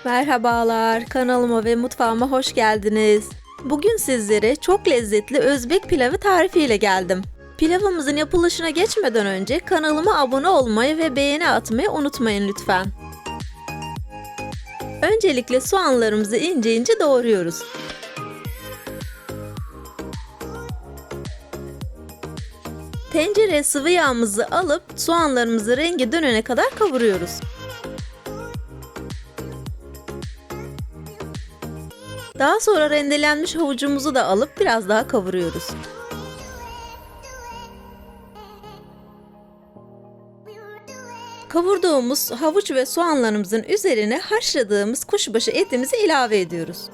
Merhabalar, kanalıma ve mutfağıma hoş geldiniz. Bugün sizlere çok lezzetli Özbek pilavı tarifiyle geldim. Pilavımızın yapılışına geçmeden önce kanalıma abone olmayı ve beğeni atmayı unutmayın lütfen. Öncelikle soğanlarımızı ince ince doğruyoruz. Tencereye sıvı yağımızı alıp soğanlarımızı rengi dönene kadar kavuruyoruz. Daha sonra rendelenmiş havucumuzu da alıp biraz daha kavuruyoruz. Kavurduğumuz havuç ve soğanlarımızın üzerine haşladığımız kuşbaşı etimizi ilave ediyoruz.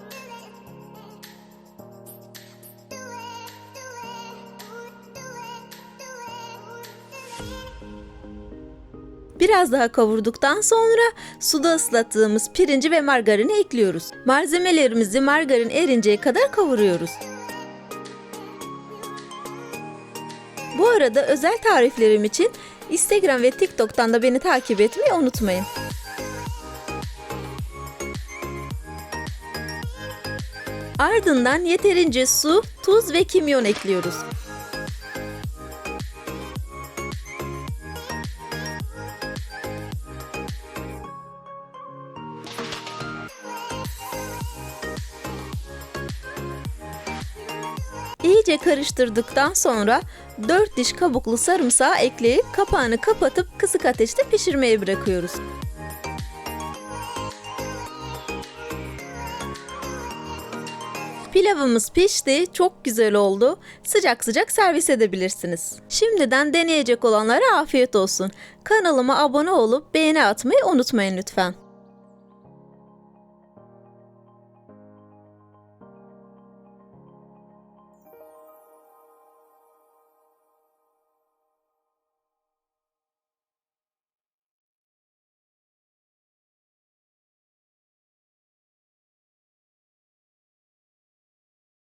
Biraz daha kavurduktan sonra suda ıslattığımız pirinci ve margarini ekliyoruz. Malzemelerimizi margarin erinceye kadar kavuruyoruz. Bu arada özel tariflerim için Instagram ve TikTok'tan da beni takip etmeyi unutmayın. Ardından yeterince su, tuz ve kimyon ekliyoruz. İyice karıştırdıktan sonra 4 diş kabuklu sarımsağı ekleyip kapağını kapatıp kısık ateşte pişirmeye bırakıyoruz. Pilavımız pişti, çok güzel oldu. Sıcak sıcak servis edebilirsiniz. Şimdiden deneyecek olanlara afiyet olsun. Kanalıma abone olup beğeni atmayı unutmayın lütfen.